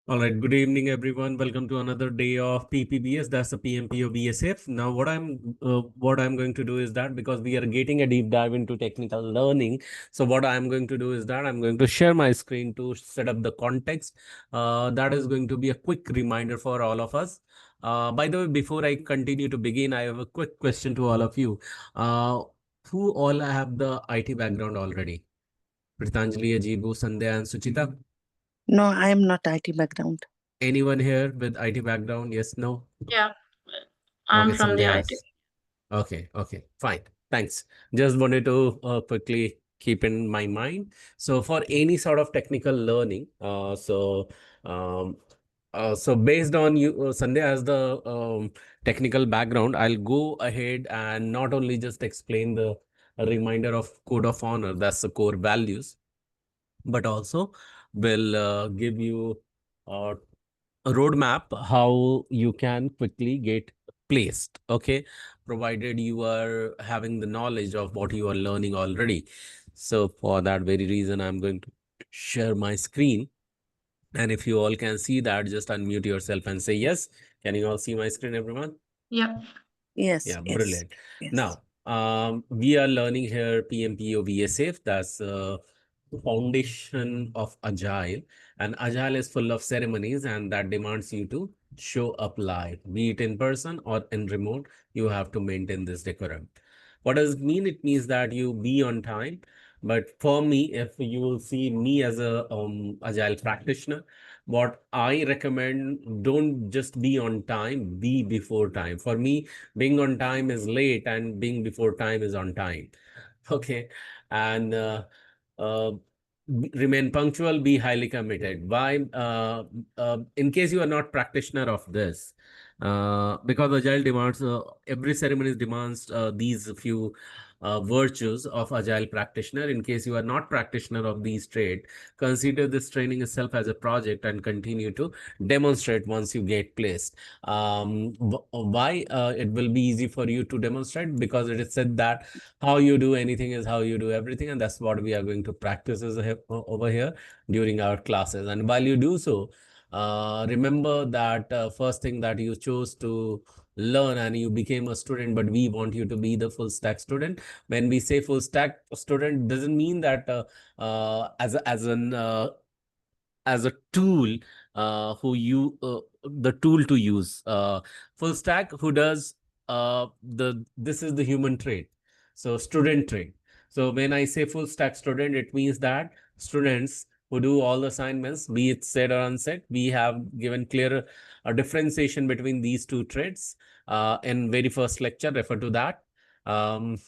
All right, good evening, everyone. Welcome to another day of PPBS. That's the PMPO BSF. Now, what I'm going to do is that because we are getting a deep dive into technical learning, so what I'm going to do is that I'm going to share my screen to set up the context. That is going to be a quick reminder for all of us. By the way, before I continue to begin, I have a quick question to all of you. Who all have the IT background already? Pritanjali, Ajibu, Sandhya, and Suchita. No, I am not IT background. Anyone here with IT background? Yes, no? Yeah, I'm Okay, from the Sandhya. IT. Okay, fine. Thanks. Just wanted to quickly keep in my mind. So for any sort of technical learning, um, so based on you, Sandhya has the technical background, I'll go ahead and not only just explain the reminder of code of honor, that's the core values, but also will give you uh, a roadmap how you can quickly get placed, okay, provided you are having the knowledge of what you are learning already. So for that very reason, I'm going to share my screen, and if you all can see that, just unmute yourself and say yes. Can you all see my screen, everyone? Yeah. Yes, Yeah, yes, brilliant. yes. Now, we are learning here PMPO VSF. That's foundation of Agile. And Agile is full of ceremonies, and that demands you to show up live, be it in person or in remote. You have to maintain this decorum. What does it mean? It means that you be on time. But for me, if you will see me as a Agile practitioner, what I recommend, don't just be on time, be before time. For me, being on time is late and being before time is on time. Okay. And uh, remain punctual, be highly committed. Why? In case you are not practitioner of this, because Agile demands, every ceremony demands these few virtues of Agile practitioner. In case you are not practitioner of these trade, consider this training itself as a project and continue to demonstrate once you get placed. Why? It will be easy for you to demonstrate because it is said that how you do anything is how you do everything, and that's what we are going to practice over here during our classes. And while you do so, remember that first thing that you chose to learn and you became a student, but we want you to be the full stack student. When we say full stack student, doesn't mean that as a tool, who you the tool to use, full stack who does the this is the human trait, so student trait. So when I say full stack student, it means that students who do all the assignments, be it said or unsaid, we have given clear differentiation between these two traits in very first lecture, refer to that. um,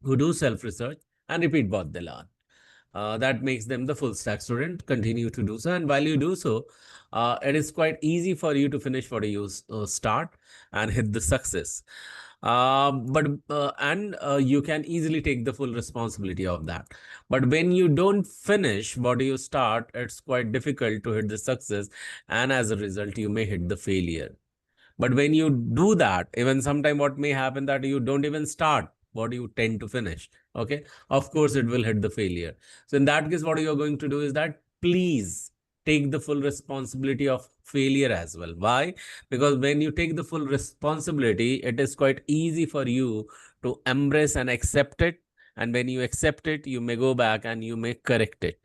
who do self research and repeat what they learn, that makes them the full stack student. Continue to do so, and while you do so, it is quite easy for you to finish what you start and hit the success. But you can easily take the full responsibility of that. But when you don't finish what you start, it's quite difficult to hit the success, and as a result, you may hit the failure. But when you do that, even sometime what may happen that you don't even start what you tend to finish. Okay. Of course, it will hit the failure. So in that case, what you're going to do is that please take the full responsibility of failure as well. Why? Because when you take the full responsibility, it is quite easy for you to embrace and accept it. And when you accept it, you may go back and you may correct it.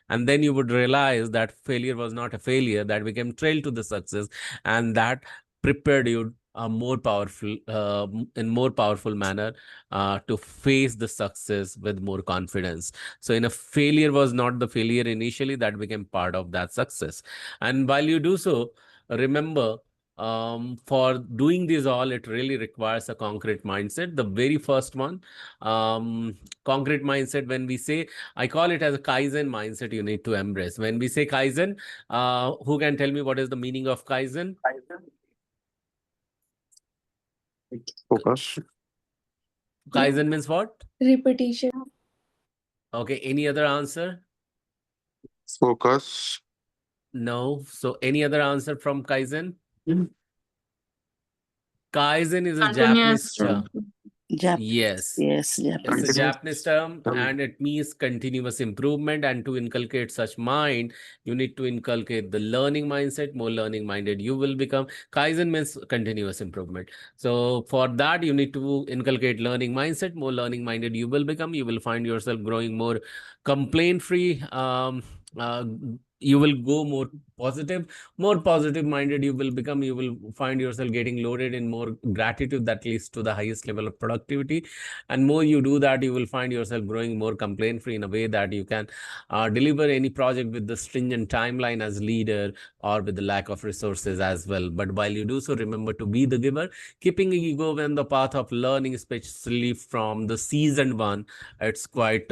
And then you would realize that failure was not a failure, that became trail to the success, and that prepared you more powerful in more powerful manner to face the success with more confidence. So in a failure was not the failure initially, that became part of that success. And while you do so, remember, for doing this all, it really requires a concrete mindset. The very first one, concrete mindset, when we say, I call it as a Kaizen mindset, you need to embrace. When we say Kaizen, who can tell me what is the meaning of Kaizen? Focus. Kaizen means what? Repetition. Okay, any other answer? Focus. No. So any other answer from Kaizen? Kaizen is a Japanese Continuous. term. Yes. Yes, It's a Japanese. Japanese term Um, and it means continuous improvement. And to inculcate such mind, you need to inculcate the learning mindset. More learning minded you will become. Kaizen means continuous improvement. So for that, you need to inculcate learning mindset. More learning minded you will become. You will find yourself growing more complaint free. Uh, you will go more positive minded you will become. You will find yourself getting loaded in more gratitude that leads to the highest level of productivity, and more you do that, you will find yourself growing more complaint free in a way that you can deliver any project with the stringent timeline as leader, or with the lack of resources as well. But while you do so, remember to be the giver, keeping ego on the path of learning, especially from the seasoned one. It's quite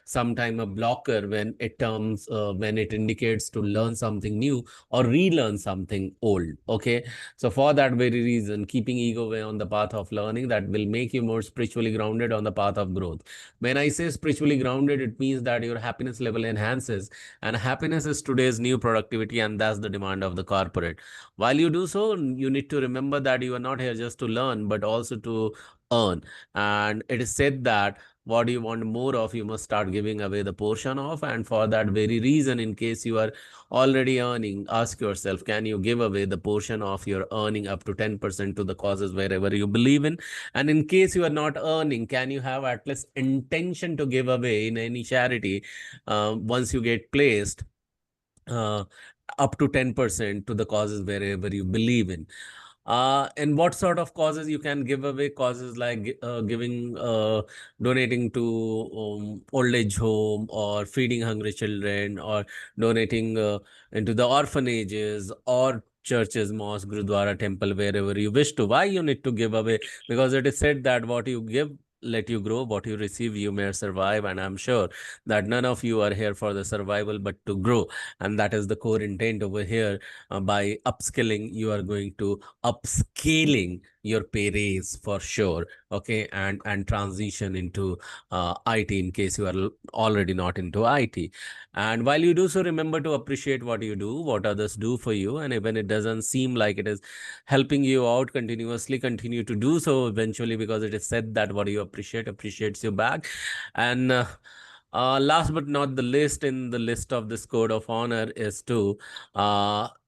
sometime a blocker when it indicates to learn something new or relearn something old. Okay, so for that very reason, keeping ego away on the path of learning, that will make you more spiritually grounded on the path of growth. When I say spiritually grounded, it means that your happiness level enhances, and happiness is today's new productivity, and that's the demand of the corporate. While you do so, you need to remember that you are not here just to learn, but also to earn. And it is said that what you want more of, you must start giving away the portion of. And for that very reason, in case you are already earning, ask yourself, can you give away the portion of your earning up to 10% to the causes wherever you believe in? And in case you are not earning, can you have at least intention to give away in any charity once you get placed? Uh, Up to 10% to the causes wherever you believe in. And what sort of causes you can give away? Causes like donating to old age home, or feeding hungry children, or donating into the orphanages, or churches, mosque, gurudwara, temple, wherever you wish to. Why you need to give away? Because it is said that what you give, let you grow, what you receive, you may survive. And I'm sure that none of you are here for the survival, but to grow. And that is the core intent over here. By upskilling, you are going to upscaling your pay raise for sure. Okay, and transition into IT in case you are already not into IT. And while you do so, remember to appreciate what you do, what others do for you. And even it doesn't seem like it is helping you out continuously, continue to do so eventually, because it is said that what you appreciate appreciates you back. And last but not the least, in the list of this code of honor is to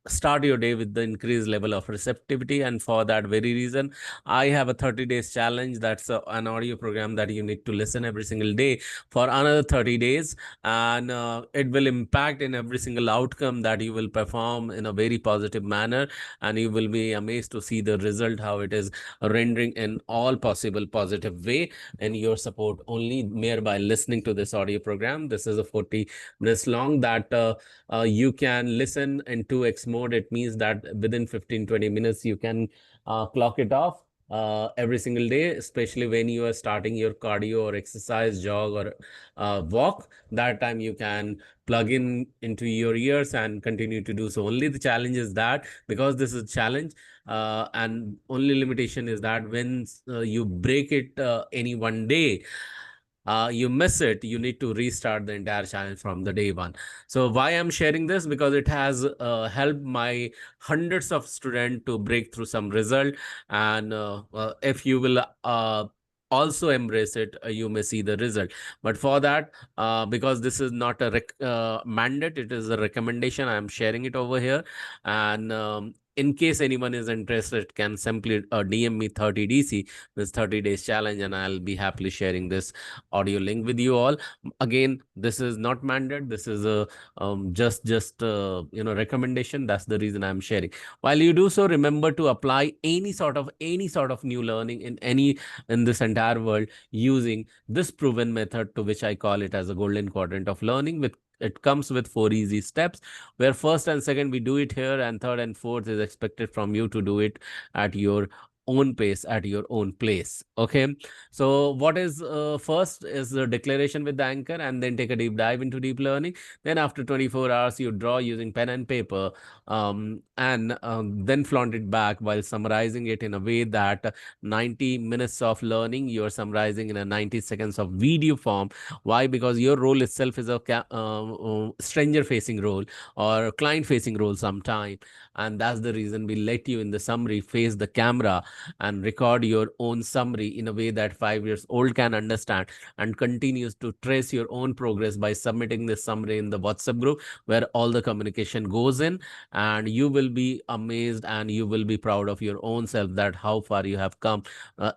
start your day with the increased level of receptivity. And for that very reason, I have a 30 days challenge. That's an audio program that you need to listen every single day for another 30 days. And it will impact in every single outcome that you will perform in a very positive manner. And you will be amazed to see the result, how it is rendering in all possible positive way. And your support only mere by listening to this audio program. This is a 40 minutes long that you can listen in 2x mode. It means that within 15-20 minutes you can clock it off every single day, especially when you are starting your cardio or exercise, jog, or walk. That time you can plug in into your ears and continue to do so. Only the challenge is that, because this is a challenge, and only limitation is that when you break it any one day, you miss it, you need to restart the entire challenge from the day one. So why I'm sharing this? Because it has helped my hundreds of students to break through some result. And if you will also embrace it, you may see the result. But for that, because this is not a mandate, it is a recommendation, I am sharing it over here. And in case anyone is interested, can simply DM me 30DC, this 30 days challenge, and I'll be happily sharing this audio link with you all. Again, this is not mandate, this is a just recommendation. That's the reason I'm sharing. While you do so, remember to apply any sort of new learning in this entire world using this proven method, to which I call it as a golden quadrant of learning. With it comes with 4 easy steps, where first and second we do it here, and third and fourth is expected from you to do it at your own pace, at your own place. Okay, so what is first is the declaration with the anchor, and then take a deep dive into deep learning. Then after 24 hours, you draw using pen and paper, and then flaunt it back while summarizing it in a way that 90 minutes of learning, you're summarizing in a 90 seconds of video form. Why? Because your role itself is a stranger facing role or client facing role sometime. And that's the reason we let you in the summary face the camera and record your own summary in a way that 5 years old can understand, and continues to trace your own progress by submitting this summary in the WhatsApp group where all the communication goes in, and you will be amazed and you will be proud of your own self that how far you have come,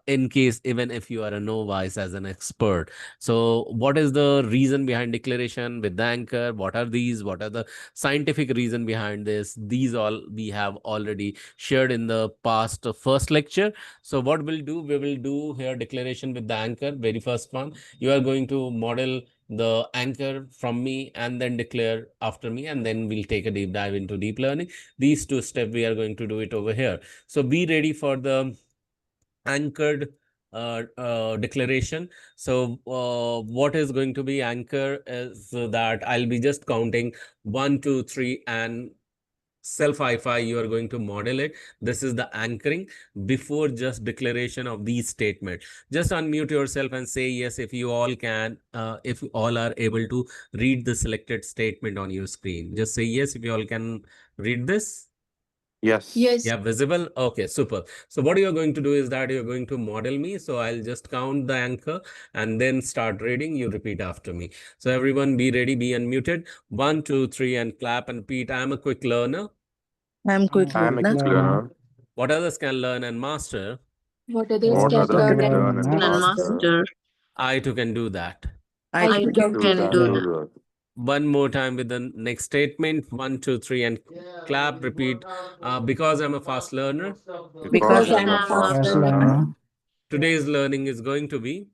in case even if you are a novice as an expert. So what is the reason behind declaration with the anchor? What are these? What are the scientific reason behind this? These all we have already shared in the past first lecture. So what we'll do, we will do here declaration with the anchor, very first one. You are going to model the anchor from me and then declare after me, and then we'll take a deep dive into deep learning. These two steps we are going to do it over here. So be ready for the anchored declaration. So what is going to be anchor is that I'll be just counting 1, 2, 3, and self hi-fi you are going to model it. This is the anchoring before just declaration of these statements. Just unmute yourself and say yes if you all can, if you all are able to read the selected statement on your screen. Just say yes if you all can read this. Yes. Yes. Yeah, visible. Okay, super. So what you're going to do is that you're going to model me. So I'll just count the anchor and then start reading. You repeat after me. So everyone be ready, be unmuted. 1, 2, 3, and clap and repeat. I'm a quick learner. I'm quick I am a quick learner. learner. What others can learn and master, What others What can others learn can and learn and master, I too can do that. I I too too can can do do that. that. that. One more time with the next statement. 1, 2, 3, and clap. Repeat. Because I'm a fast learner, Because Because I'm I'm I'm a a a fast fast fast learner, learner, learner. today's learning is going to be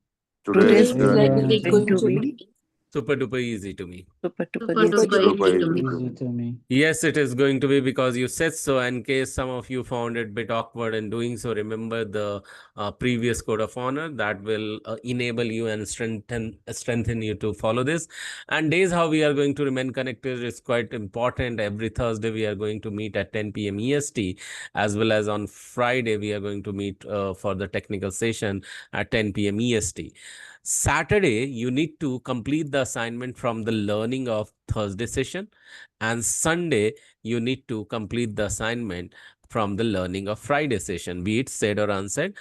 today's Today's today's learning learning learning is is is going going to to be be super duper easy to me. super duper super easy. duper super easy to me. easy. Easy to me. Yes, it is going to be because you said so. In case some of you found it a bit awkward in doing so, remember the previous code of honor that will enable you and strengthen you to follow this. And days how we are going to remain connected is quite important. Every Thursday we are going to meet at 10 p.m. EST, as well as on Friday we are going to meet for the technical session at 10 p.m. EST. Saturday, you need to complete the assignment from the learning of Thursday session, and Sunday you need to complete the assignment from the learning of Friday session, be it said or unsaid.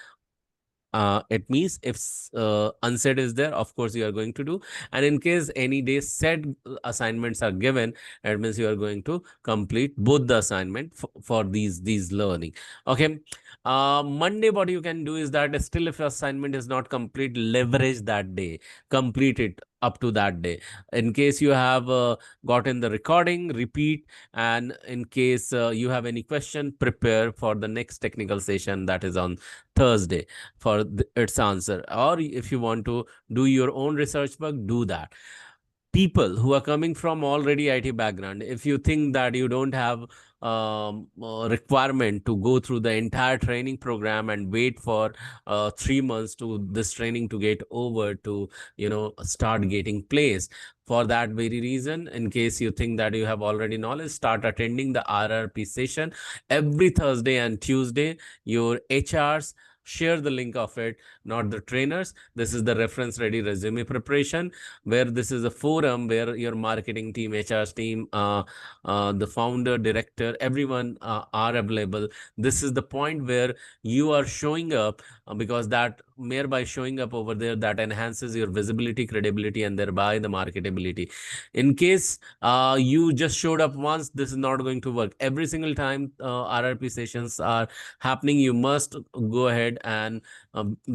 It means if unsaid is there, of course you are going to do, and in case any day said assignments are given, it means you are going to complete both the assignment for these learning. Okay. Monday, what you can do is that still if your assignment is not complete, leverage that day, complete it up to that day. In case you have gotten the recording, repeat, and in case you have any question, prepare for the next technical session that is on Thursday for its answer. Or if you want to do your own research work, do that. People who are coming from already IT background, if you think that you don't have requirement to go through the entire training program and wait for 3 months to this training to get over to start getting placed, for that very reason, in case you think that you have already knowledge, start attending the RRP session every Thursday and Tuesday. Your HRs share the link of it, not the trainers. This is the reference ready resume preparation, where this is a forum where your marketing team, HR's team, the founder, director, everyone are available. This is the point where you are showing up, because that mere by showing up over there, that enhances your visibility, credibility, and thereby the marketability. In case you just showed up once, this is not going to work. Every single time RRP sessions are happening, you must go ahead and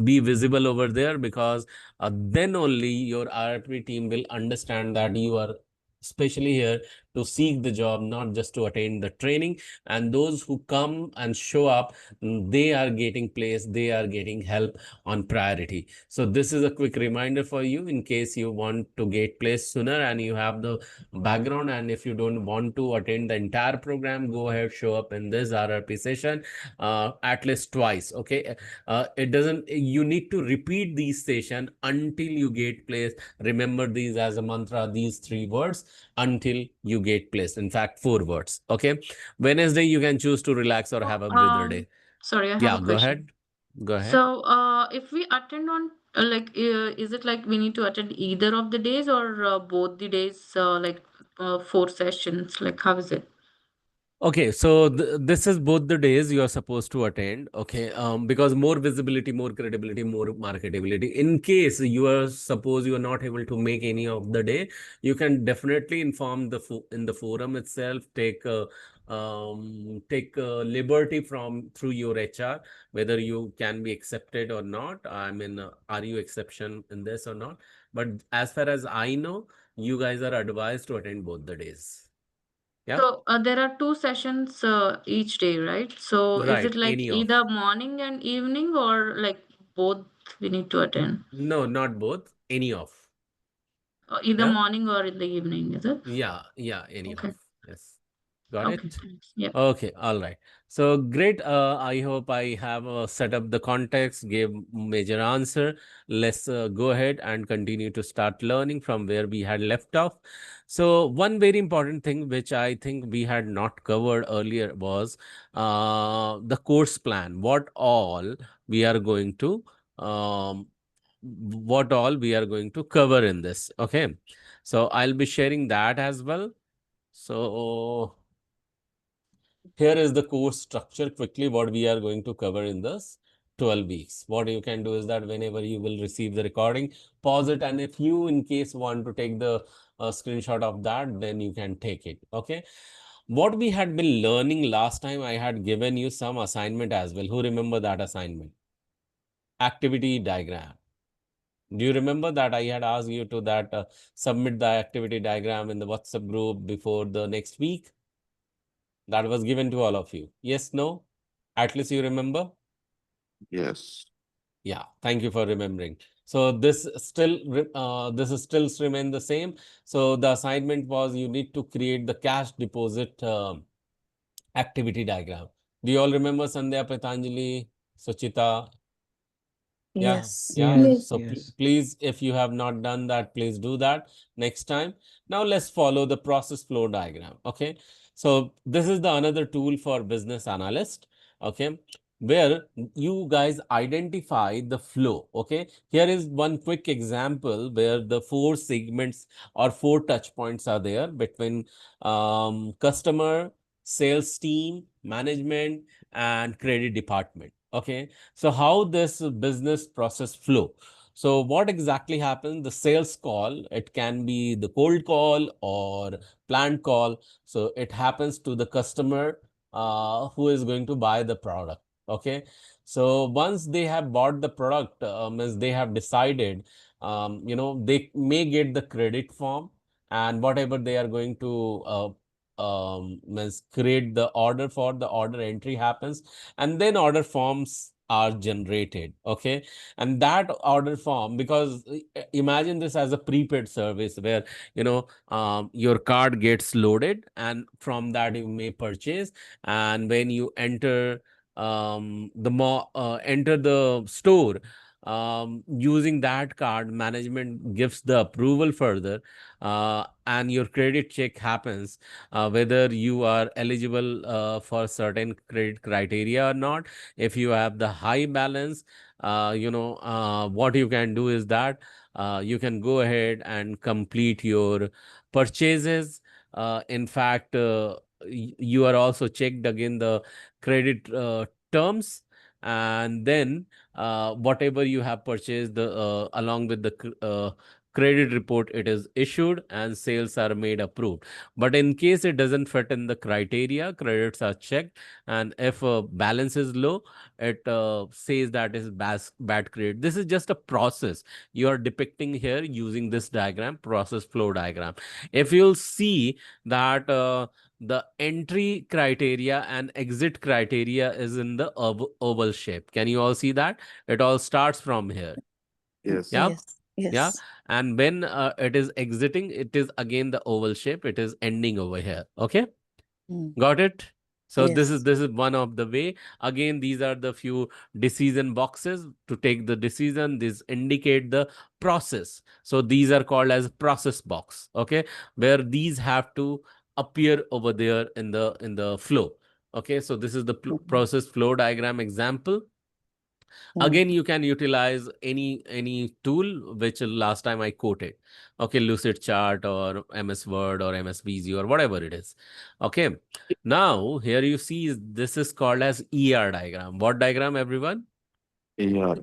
be visible over there, because then only your RRP team will understand that you are especially here to seek the job, not just to attend the training. And those who come and show up, they are getting placed, they are getting help on priority. So this is a quick reminder for you in case you want to get placed sooner and you have the background, and if you don't want to attend the entire program, go ahead, show up in this RRP session at least twice. Okay. It doesn't, you need to repeat these session until you get placed. Remember these as a mantra, these 3 words, until you get placed. In fact, 4 words. Okay. Wednesday, you can choose to relax or So, have a breather day. sorry, I have Yeah, a go question. ahead. Go ahead. So, if we attend on is it like we need to attend either of the days or both the days, like 4 sessions? Like, how is it? Okay, so this is both the days you are supposed to attend. Okay, because more visibility, more credibility, more marketability. In case you are suppose you are not able to make any of the day, you can definitely inform the in the forum itself. Take liberty from through your HR whether you can be accepted or not. I mean, are you exception in this or not? But as far as I know, you guys are advised to attend both the days. Yeah. So there are two sessions each day, right? So is Right, it like any of. either morning and evening, or like both we need to attend? No, not both, any of. Either Yeah, morning or in the evening, is it? yeah, any of. Okay. Yes. Got Okay, it? thanks. Yeah. Okay, all right. So great. I hope I have set up the context, gave major answer. Let's go ahead and continue to start learning from where we had left off. So one very important thing which I think we had not covered earlier was the course plan. Um, what all we are going to cover in this. Okay. So I'll be sharing that as well. So here is the course structure quickly, what we are going to cover in this 12 weeks. What you can do is that whenever you will receive the recording, pause it. And if you in case want to take the screenshot of that, then you can take it. Okay. What we had been learning last time, I had given you some assignment as well. Who remember that assignment? Activity diagram. Do you remember that I had asked you to that submit the activity diagram in the WhatsApp group before the next week? That was given to all of you. Yes, no? At least you remember? Yes. Yeah, thank you for remembering. So this is still remain the same. So the assignment was you need to create the cash deposit activity diagram. Do you all remember Sandhya, Pratanjali, Suchita? Yeah, Yes. yeah. Yes. So please, if you have not done that, please do that next time. Now let's follow the process flow diagram. Okay. So this is the another tool for business analyst. Okay. Where you guys identify the flow. Okay. Here is one quick example where the 4 segments or 4 touch points are there between customer, sales team, management, and credit department. Okay. So how this business process flow? So what exactly happens? The sales call, it can be the cold call or planned call. So it happens to the customer who is going to buy the product. Okay. So once they have bought the product, means they have decided, they may get the credit form, and whatever they are going to means create the order for, the order entry happens, and then order forms are generated. Okay. And that order form, because imagine this as a prepaid service where your card gets loaded, and from that you may purchase. And when you enter enter the store, using that card, management gives the approval further, and your credit check happens, whether you are eligible for certain credit criteria or not. If you have the high balance, what you can do is that you can go ahead and complete your purchases. In fact, you are also checked again the credit terms, and then whatever you have purchased, the along with the credit report, it is issued and sales are made approved. But in case it doesn't fit in the criteria, credits are checked, and if balance is low, it says that is bad credit. This is just a process you are depicting here using this diagram, process flow diagram. If you'll see that the entry criteria and exit criteria is in the oval shape. Can you all see that? It all starts from here. Yes. Yeah. Yes. Yeah. Yes. And when it is exiting, it is again the oval shape. It is ending over here. Okay. Mm. Got it? So Yes. this is one of the way. Again, these are the few decision boxes to take the decision. These indicate the process. So these are called as process box. Okay, where these have to appear over there in the flow. Okay, so this is the Mhm. process flow diagram example. Again, you can utilize any tool which last time I quoted. Okay, Lucid Chart or MS Word or MS Visio or whatever it is. Okay. Now here you see this is called as ER diagram. What diagram, everyone? Yeah.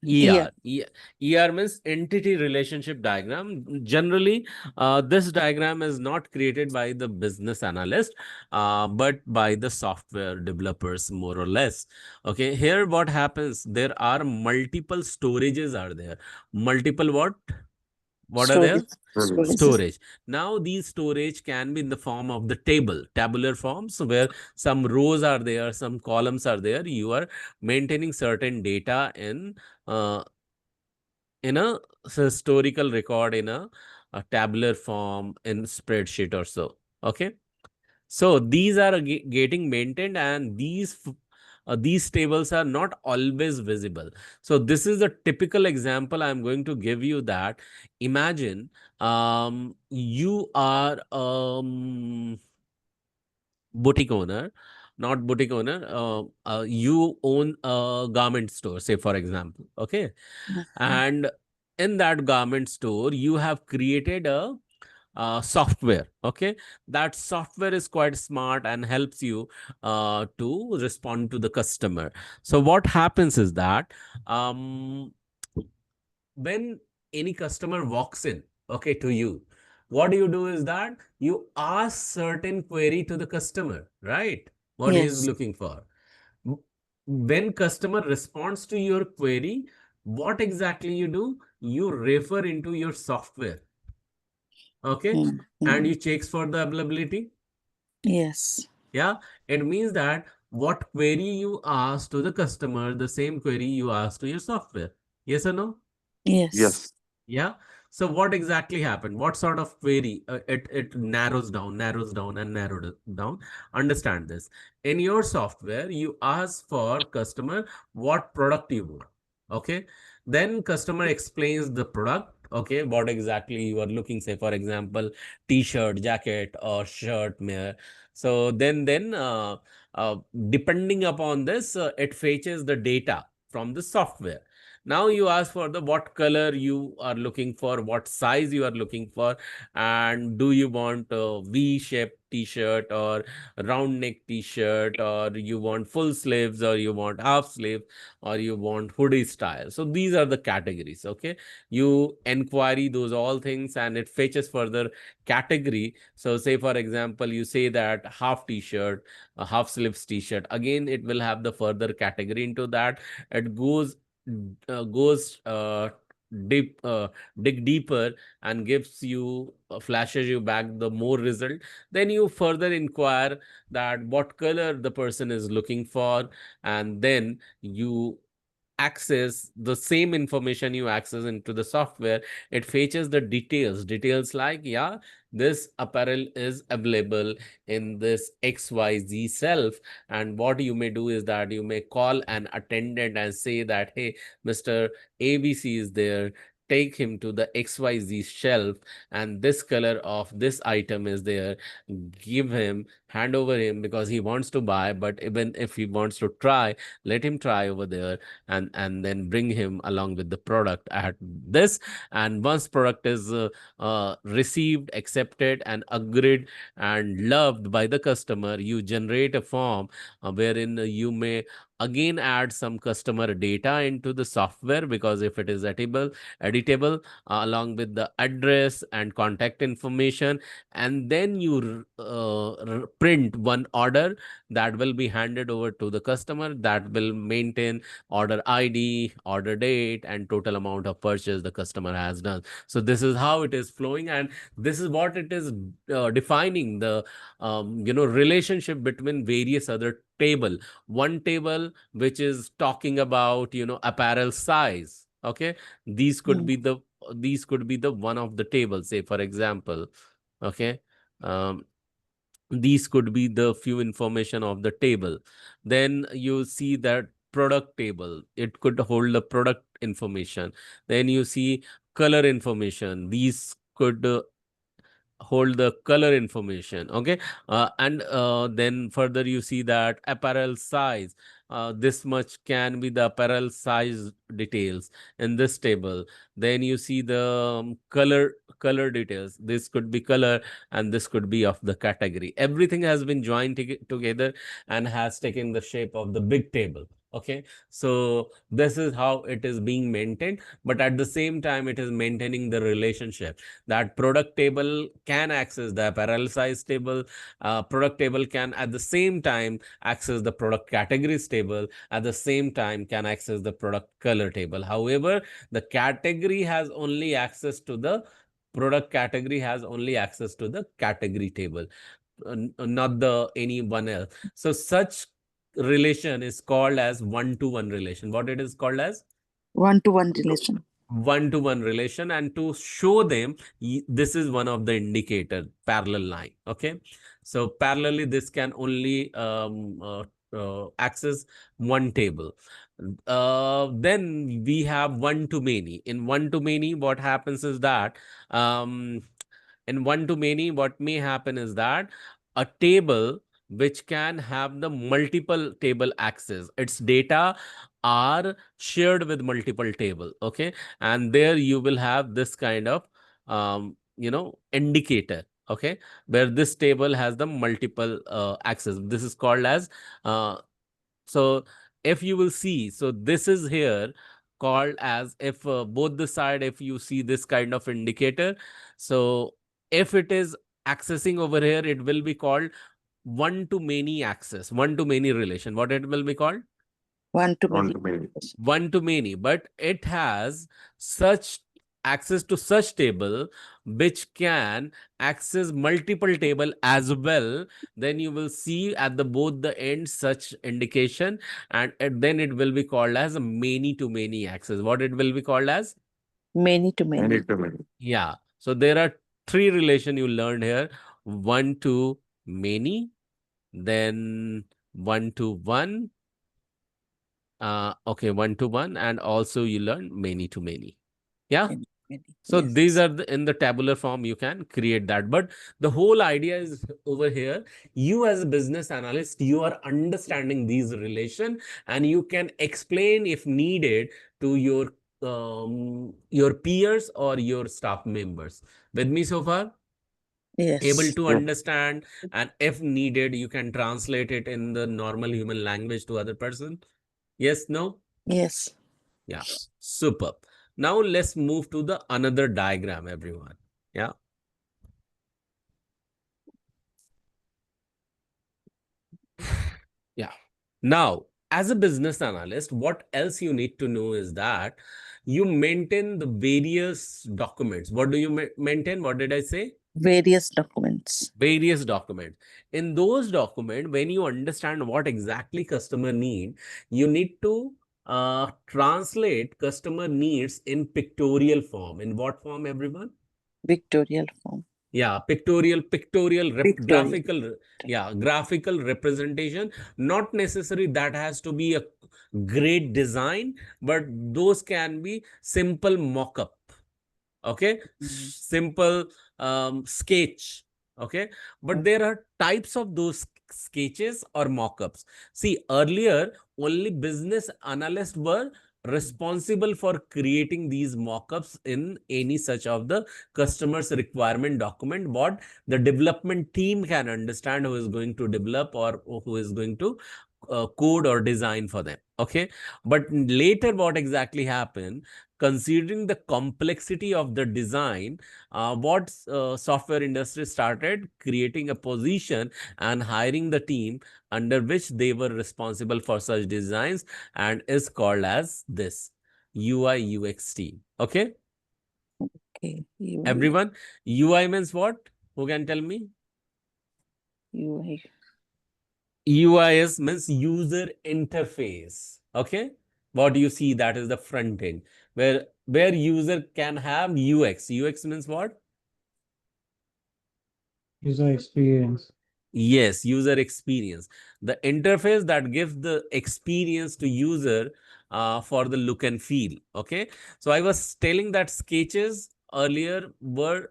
Yeah. ER means entity relationship diagram. Generally, this diagram is not created by the business analyst, but by the software developers, more or less. Okay, here what happens? There are multiple storages are there. Multiple what? What are there? Storage. Storage. Now these storage can be in the form of the tabular forms, where some rows are there, some columns are there. You are maintaining certain data uh, in a historical record in a tabular form in spreadsheet or so. Okay. So these are getting maintained, and these tables are not always visible. So this is a typical example I'm going to give you. That imagine you are boutique owner, not boutique owner. You own a garment store, say for example. Okay, and in that garment store, you have created a software. Okay, that software is quite smart and helps you to respond to the customer. So what happens is that when any customer walks in, okay, to you, what you do is that you ask certain query to the customer, right? What he is Yes. looking for. When customer responds to your query, what exactly you do? You refer into your software. Okay, and you checks for the availability. Yes. Yeah, it means that what query you ask to the customer, the same query you ask to your software. Yes or no? Yes. Yes. Yeah. So what exactly happened? What sort of query? It narrows down, and narrowed down. Understand this. In your software, you ask for customer what product you want. Okay. Then customer explains the product. Okay, what exactly you are looking, say for example, t-shirt, jacket, or shirt. So then depending upon this, it fetches the data from the software. Now you ask for the what color you are looking for, what size you are looking for, and do you want a V-shaped t-shirt or round neck t-shirt, or you want full sleeves, or you want half sleeve, or you want hoodie style. So these are the categories. Okay, you inquiry those all things, and it fetches further category. So say for example, you say that half t-shirt, a half sleeves t-shirt. Again, it will have the further category into that. It goes deep dig deeper and gives you flashes you back the more result. Then you further inquire that what color the person is looking for, and then you access the same information you access into the software. It fetches the details like, yeah, this apparel is available in this XYZ shelf. And what you may do is that you may call an attendant and say that, hey, Mr. ABC is there, take him to the XYZ shelf, and this color of this item is there. Give him, hand over him, because he wants to buy, but even if he wants to try, let him try over there, and then bring him along with the product at this. And once product is received, accepted, and agreed and loved by the customer, you generate a form wherein you may again add some customer data into the software, because if it is editable, along with the address and contact information. And then you print one order that will be handed over to the customer, that will maintain order ID, order date, and total amount of purchase the customer has done. So this is how it is flowing, and this is what it is defining the relationship between various other table. One table which is talking about apparel size. Okay, these could be the one of the tables, say for example. Okay, um, these could be the few information of the table. Then you see that product table, it could hold the product information. Then you see color information, these could hold the color information. Okay, and then further you see that apparel size, this much can be the apparel size details in this table. Then you see the color details. This could be color and this could be of the category. Everything has been joined together and has taken the shape of the big table. Okay, so this is how it is being maintained, but at the same time it is maintaining the relationship. That product table can access the apparel size table. Product table can at the same time access the product categories table, at the same time can access the product color table. However, the category has only access to the product category, has only access to the category table, not the anyone else. So such relation is called as one-to-one relation. What it is called as? One-to-one relation. One-to-one relation. And to show them, this is one of the indicator, parallel line. Okay, so parallelly this can only access one table. Then we have one-to-many. In one-to-many, what happens is that in one-to-many, what may happen is that a table which can have the multiple table access, its data are shared with multiple table. Okay, and there you will have this kind of indicator. Okay, where this table has the multiple access. This is called as so if you will see, so this is here called as, if both the side, if you see this kind of indicator, so if it is accessing over here, it will be called one-to-many access, one-to-many relation. What it will be called? One-to-many. One-to-many. One-to-many, but it has such access to such table which can access multiple table as well. Then you will see at the both the ends such indication, and then it will be called as a many-to-many access. What it will be called as? Many-to-many. Many-to-many. Yeah. So there are three relation you learned here: one-to-many, then one-to-one. Okay, one-to-one, and also you learn many-to-many. Yeah. Many. So Yes. these are in the tabular form, you can create that. But the whole idea is over here, you as a business analyst, you are understanding these relation and you can explain if needed to your peers or your staff members. With me so far? Yes. Able to Yeah. understand, and if needed, you can translate it in the normal human language to other person. Yes, no? Yes. Yeah, superb. Now let's move to the another diagram, everyone. Yeah. Yeah. Now, as a business analyst, what else you need to know is that you maintain the various documents. What do you maintain? What did I say? Various documents. Various documents. In those documents, when you understand what exactly customer need, you need to translate customer needs in pictorial form. In what form, everyone? Pictorial form. Yeah, Pictorial. graphical representation. Not necessary that has to be a great design, but those can be simple mock-up. Okay, simple sketch. Okay, but there are types of those sketches or mock-ups. See, earlier only business analysts were responsible for creating these mock-ups in any such of the customer's requirement document. What the development team can understand, who is going to develop or who is going to code or design for them. Okay, but later what exactly happened, considering the complexity of the design, what software industry started creating a position and hiring the team under which they were responsible for such designs, and is called as this UI UX team. Okay, Okay. everyone, UI means what? Who can tell me? UI. UIS means user interface. Okay, what you see, that is the front end, where user can have UX. UX means what? User experience. Yes, user experience. The interface that gives the experience to user for the look and feel. Okay, so I was telling that sketches earlier were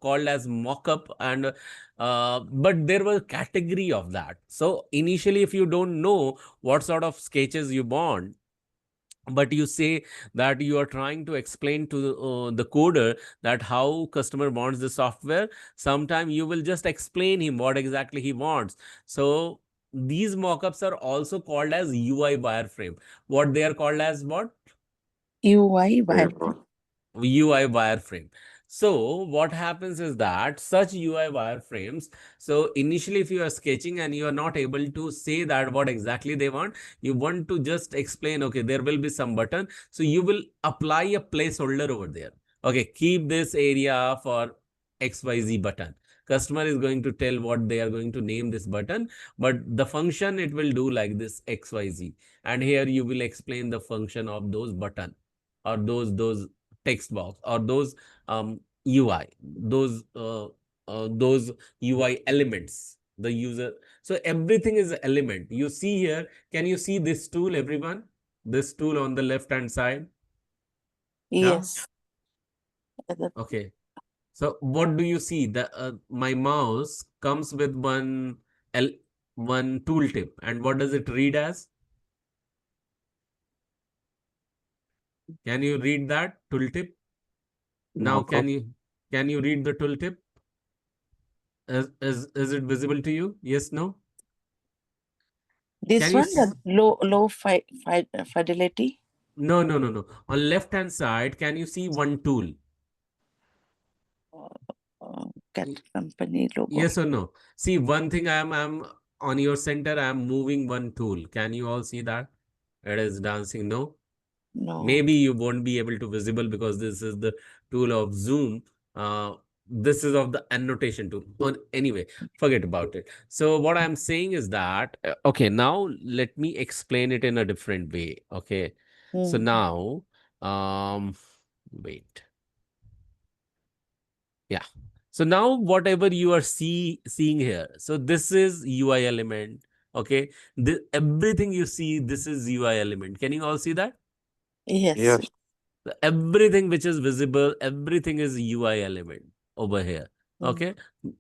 called as mock-up, and but there was a category of that. So initially, if you don't know what sort of sketches you want, but you say that you are trying to explain to the coder that how customer wants the software, sometime you will just explain him what exactly he wants. So these mockups are also called as UI wireframe. What they are called as what? UI Very wireframe. good. UI wireframe. So what happens is that such UI wireframes, so initially if you are sketching and you are not able to say that what exactly they want, you want to just explain, okay, there will be some button. So you will apply a placeholder over there. Okay, keep this area for XYZ button. Customer is going to tell what they are going to name this button, but the function it will do like this XYZ. And here you will explain the function of those button or those text box or those UI, those UI elements, the user. So everything is element. You see here, can you see this tool, everyone? This tool on the left hand side? Yes. Okay. So what do you see? My mouse comes with one tooltip, and what does it read as? Can you read that tooltip? Now Mock-up. can you read the tooltip? Is it visible to you? Yes, no? This Can you one, the low fidelity. No, no, no, no. On left hand side, can you see one tool? Company logo. Yes or no? See, one thing I'm on your center, I'm moving one tool. Can you all see that? It is dancing. No? No. Maybe you won't be able to visible because this is the tool of Zoom. This is of the annotation tool. But anyway, forget about it. So what I'm saying is that, okay, now let me explain it in a different way. Okay. So now, wait. Yeah. So now whatever you are seeing here, so this is UI element. Okay. Everything you see, this is UI element. Can you all see that? Yes. Yes. Everything which is visible, everything is UI element over here. Okay.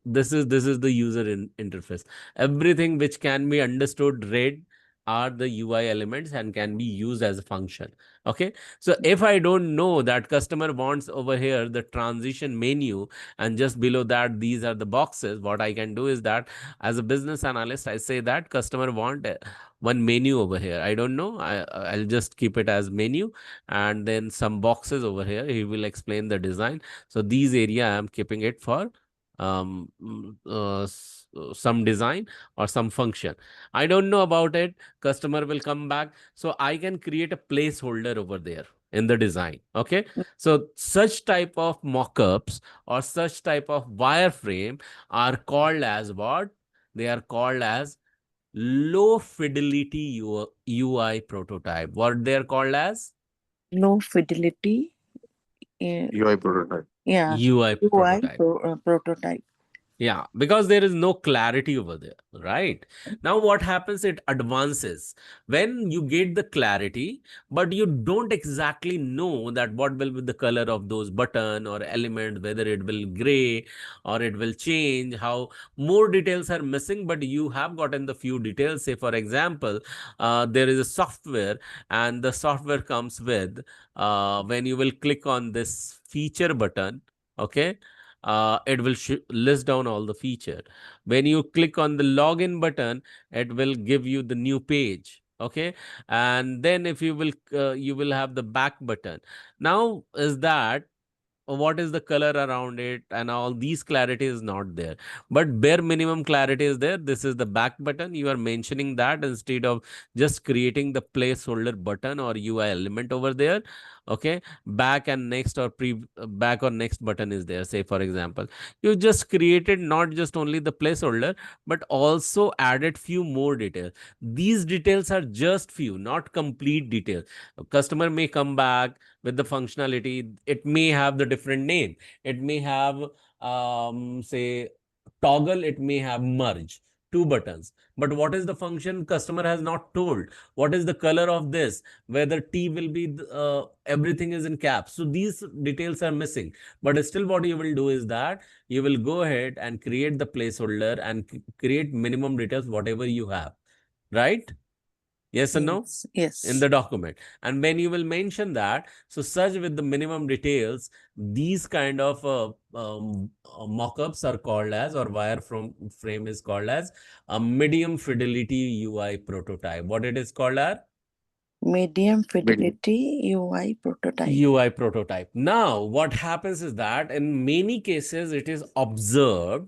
This is the user interface. Everything which can be understood, read, are the UI elements and can be used as a function. Okay. So if I don't know that customer wants over here the transition menu, and just below that these are the boxes, what I can do is that as a business analyst, I say that customer want one menu over here. I don't know. I'll just keep it as menu, and then some boxes over here. He will explain the design. So these area I'm keeping it for some design or some function. I don't know about it. Customer will come back. So I can create a placeholder over there in the design. Okay. So such type of mockups or such type of wireframe are called as what? They are called as low fidelity UI prototype. What they are called as? Low fidelity. UI prototype. Yeah. UI prototype. Prototype. Yeah, because there is no clarity over there, right? Now what happens, it advances. When you get the clarity, but you don't exactly know that what will be the color of those button or element, whether it will gray or it will change, how more details are missing, but you have gotten the few details. Say, for example, there is a software and the software comes with, when you will click on this feature button, okay, it will list down all the feature. When you click on the login button, it will give you the new page. Okay. And then if you will have the back button. Now is that what is the color around it, and all these clarity is not there, but bare minimum clarity is there. This is the back button. You are mentioning that instead of just creating the placeholder button or UI element over there. Okay. Back and next or back or next button is there. Say, for example, you just created not just only the placeholder, but also added few more details. These details are just few, not complete details. Customer may come back with the functionality. It may have the different name. It may have say toggle, it may have merge. 2 buttons. But what is the function? Customer has not told. What is the color of this? Whether T will be, everything is in caps. So these details are missing. But still what you will do is that you will go ahead and create the placeholder and create minimum details, whatever you have, right? Yes or no? Yes. In the document. And when you will mention that, so such with the minimum details, these kind of mock-ups are called as, or frame is called as a medium fidelity UI prototype. What it is called as? Medium fidelity UI prototype. UI prototype. Now, what happens is that in many cases it is observed,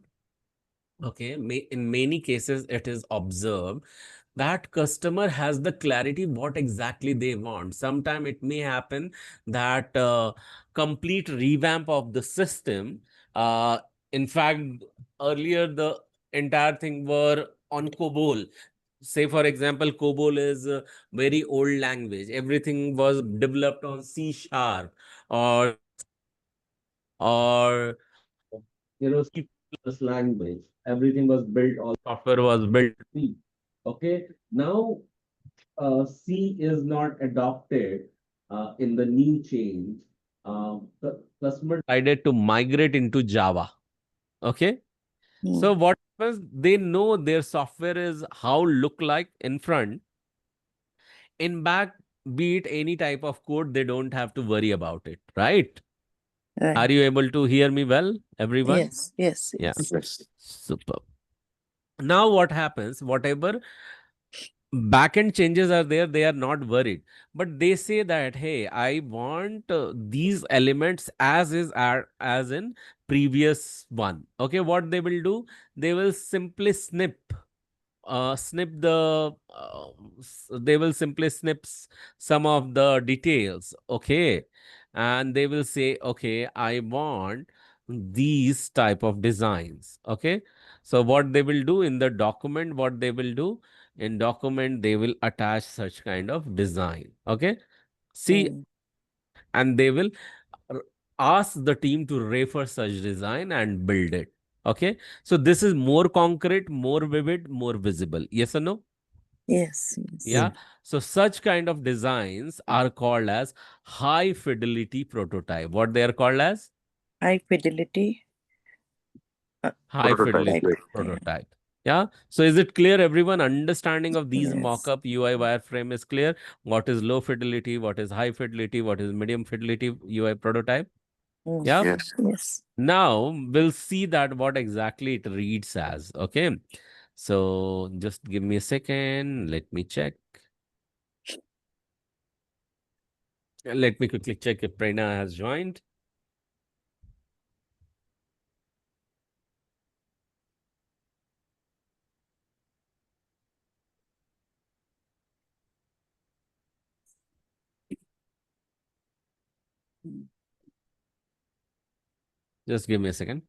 okay, in many cases it is observed that customer has the clarity what exactly they want. Sometime it may happen that complete revamp of the system. In fact, earlier the entire thing were on COBOL. Say for example, COBOL is a very old language. Everything was developed on C sharp or or C plus language. Everything was built, all software was built C. Okay. Now C is not adopted in the new change. The customer decided to migrate into Java. Okay. So what happens? They know their software is how look like in front. In back, be it any type of code, they don't have to worry about it, right? Right. Are you able to hear me well, everyone? Yes, yes, Yeah. yes. Yes. Super. Now what happens? Whatever backend changes are there, they are not worried, but they say that, hey, I want these elements as is, as in previous one. Okay, what they will do? They will simply they will simply some of the details. Okay, and they will say, okay, I want these type of designs. Okay, so what they will do in the document, what they will do in document, they will attach such kind of design. Okay, see, and they will r- ask the team to refer such design and build it. Okay, so this is more concrete, more vivid, more visible. Yes or no? Yes, yes. Yeah. So such kind of designs are called as high fidelity prototype. What they are called as? High fidelity High Prototype. fidelity type. prototype. Yeah. So is it clear, everyone? Understanding of these Yes. mock-up UI wireframe is clear. What is low fidelity? What is high fidelity? What is medium fidelity UI prototype? Yeah. Yes. Yes. Now we'll see that what exactly it reads as. Okay. So just give me a second. Let me check. Let me quickly check if Prerna has joined. Just give me a second.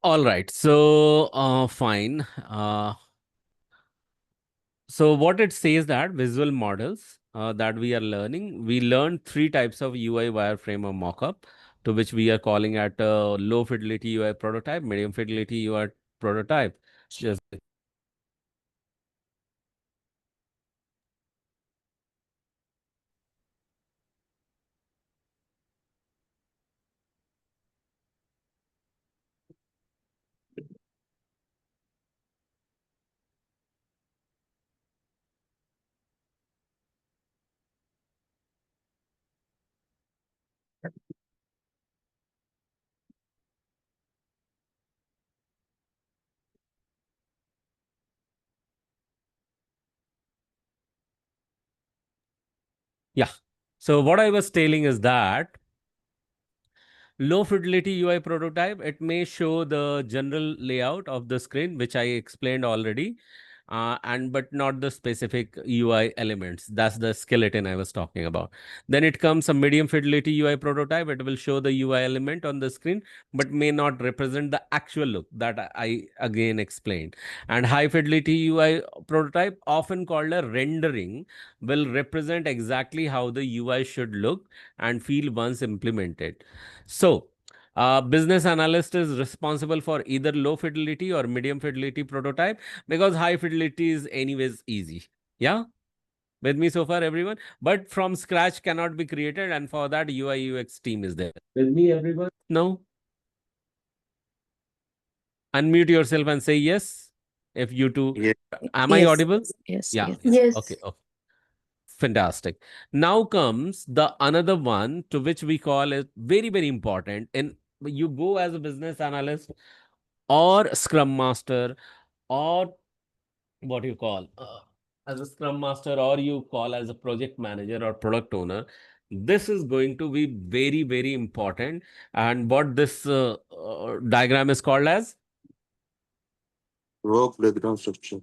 All right. So, fine. So what it says that visual models that we are learning, we learned 3 types of UI wireframe or mockup, to which we are calling at low fidelity UI prototype, medium fidelity UI prototype. Just yeah. So what I was telling is that Low fidelity UI prototype, it may show the general layout of the screen, which I explained already, but not the specific UI elements. That's the skeleton I was talking about. Then it comes a medium fidelity UI prototype. It will show the UI element on the screen, but may not represent the actual look that I again explained. And high fidelity UI prototype, often called a rendering, will represent exactly how the UI should look and feel once implemented. So, business analyst is responsible for either low fidelity or medium fidelity prototype, because high fidelity is anyways easy. Yeah, with me so far, everyone. But from scratch cannot be created, and for that UI UX team is there. With me, everyone. No. Unmute yourself and say yes. If you two, Yes. am I Yes. audible? Yes. Yeah. Yes. Yes. Okay. Okay. Fantastic. Now comes the another one to which we call it very, very important. And you go as a business analyst or scrum master, or what you call as a scrum master, or you call as a project manager or product owner. This is going to be very, very important. And what this diagram is called as? Work breakdown structure.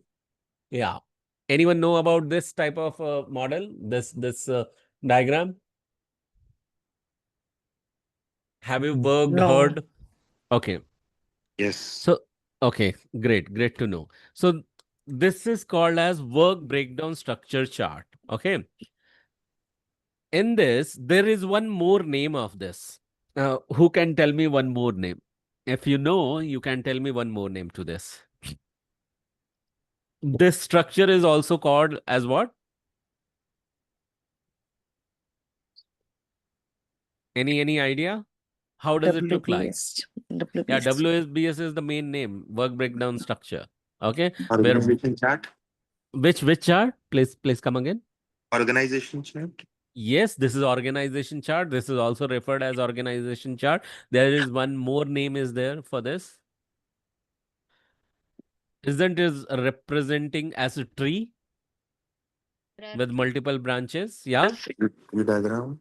Yeah. Anyone know about this type of model, this diagram? Have you worked, No. heard? Okay. Yes. So, okay, great to know. So this is called as work breakdown structure chart. Okay. In this, there is one more name of this. Who can tell me one more name? If you know, you can tell me one more name to this. This structure is also called as what? Any idea? How does it look like? WBS. Yeah, WBS. WSBS is the main name, work breakdown structure. Okay. Where Organization chart. which chart? Please come again. Organization chart. Yes, this is organization chart. This is also referred as organization chart. There is one more name is there for this. Isn't it representing as a tree with multiple branches? Yeah. Tree diagram.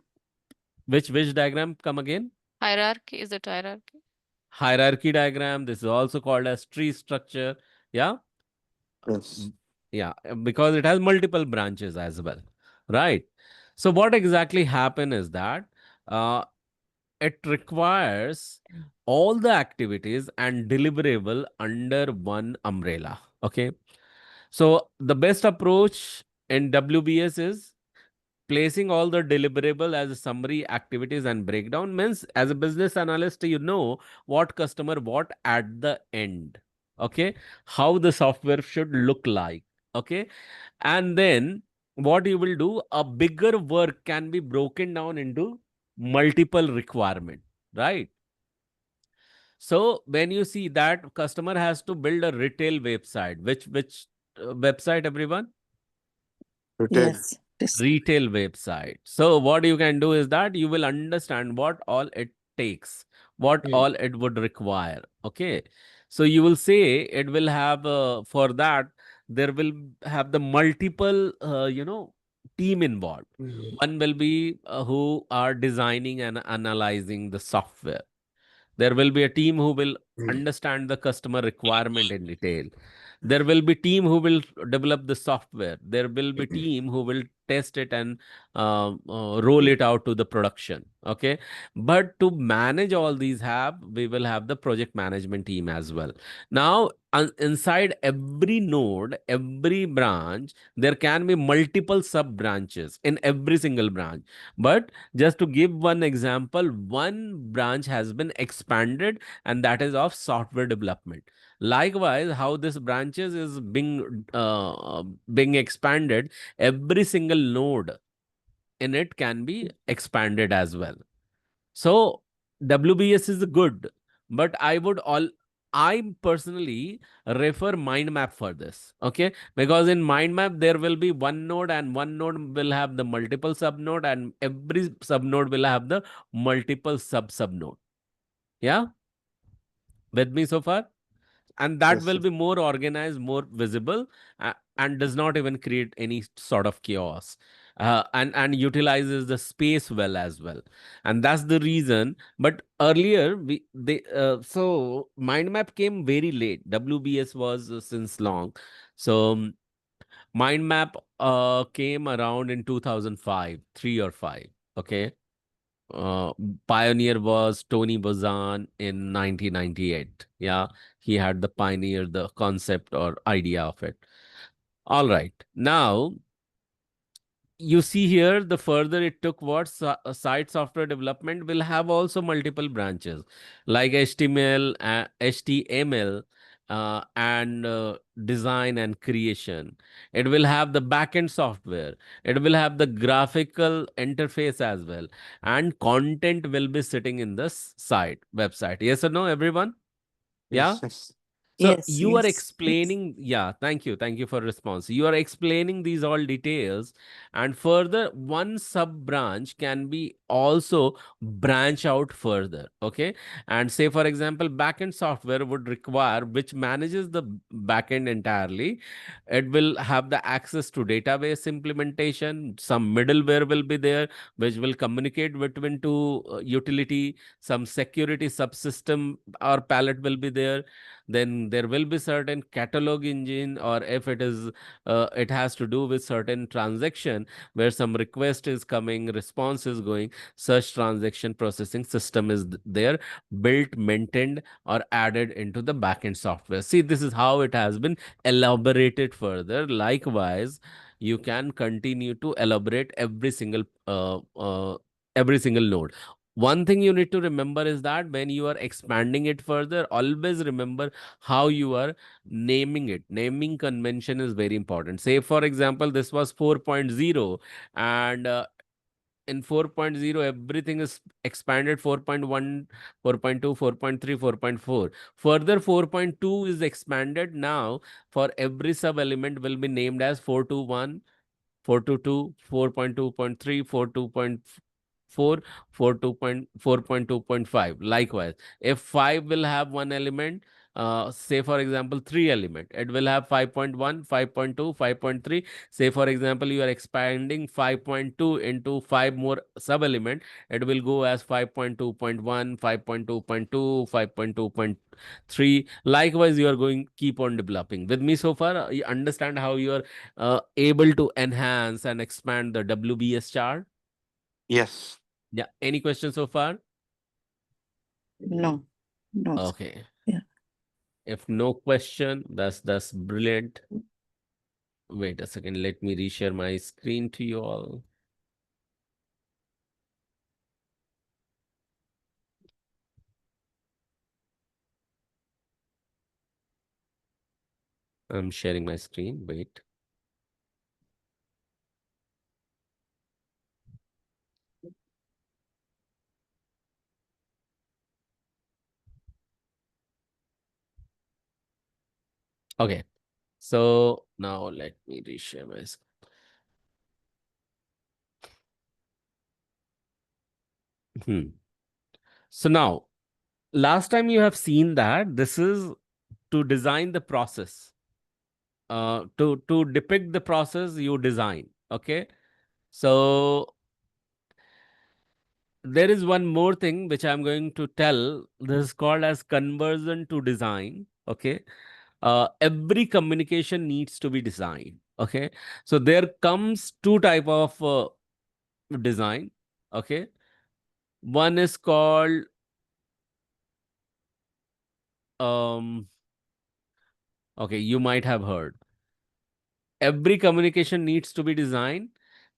Which diagram? Come again. Hierarchy, is it hierarchy? Hierarchy diagram. This is also called as tree structure. Yeah. Yes. Yeah, because it has multiple branches as well. Right. So what exactly happen is that uh, it requires all the activities and deliverable under one umbrella. Okay. So the best approach in WBS is placing all the deliverable as a summary activities and breakdown. Means as a business analyst, you know what customer what at the end. Okay. How the software should look like. Okay. And then what you will do, a bigger work can be broken down into multiple requirement, right? So when you see that customer has to build a retail website, which website, everyone? Retail. Yes. This. Retail website. So what you can do is that you will understand what all it takes, what all it would require. Okay. So you will say it will have for that there will have the multiple team involved. One will be who are designing and analyzing the software. There will be a team who will understand the customer requirement in detail. There will be team who will develop the software. There will be team who will test it and roll it out to the production. Okay. But to manage all these we will have the project management team as well. Now, inside every node, every branch, there can be multiple sub branches in every single branch. But just to give one example, one branch has been expanded, and that is of software development. Likewise, how this branches is being expanded, every single node in it can be expanded as well. So WBS is good, but I personally refer mind map for this. Okay. Because in mind map, there will be one node, and one node will have the multiple sub node, and every sub node will have the multiple sub node. Yeah. With me so far? And that Yes. will Yes. be more organized, more visible, and does not even create any sort of chaos. and utilizes the space well as well. And that's the reason. But earlier, so mind map came very late. WBS was since long. So mind map came around in 2005, 3 or 5. Okay. uh, Pioneer was Tony Buzan in 1998. Yeah, he had the pioneer, the concept or idea of it. All right. Now, you see here, the further it took, what site software development will have also multiple branches like HTML, and design and creation. It will have the backend software. It will have the graphical interface as well. And content will be sitting in the site, website. Yes or no, everyone? Yeah? Yes, yes. So Yes, you are yes, yes. explaining, yeah, thank you. Thank you for response. You are explaining these all details, and further one sub branch can be also branch out further. Okay. And say, for example, backend software would require, which manages the backend entirely. It will have the access to database implementation. Some middleware will be there, which will communicate between two utility. Some security subsystem or palette will be there. Then there will be certain catalog engine, or if it is it has to do with certain transaction where some request is coming, response is going, such transaction processing system is there, built, maintained, or added into the backend software. See, this is how it has been elaborated further. Likewise, you can continue to elaborate every single node. One thing you need to remember is that when you are expanding it further, always remember how you are naming it. Naming convention is very important. Say, for example, this was 4.0, and in 4.0, everything is expanded 4.1, 4.2, 4.3, 4.4. Further, 4.2 is expanded now. For every sub element will be named as 421, 422, 4.2.3, 4.2.4, 4.2.5. Likewise, if 5 will have one element, say for example 3 element, it will have 5.1, 5.2, 5.3. Say for example you are expanding 5.2 into 5 more sub element, it will go as 5.2.1, 5.2.2, 5.2.3. Likewise, you are going keep on developing. With me so far, you understand how you are able to enhance and expand the WBS chart? Yes. Yeah. Any questions so far? No, no, sir. Okay. Yeah. If no question, that's brilliant. Wait a second. Let me reshare my screen to you all. I'm sharing my screen. Wait. Okay. So now let me reshare my screen. So now, last time you have seen that this is to design the process. To depict the process you design. Okay. So there is one more thing which I'm going to tell. This is called as conversion to design. Okay. Every communication needs to be designed. Okay. So there comes two type of design. Okay. One is called okay, you might have heard. Every communication needs to be designed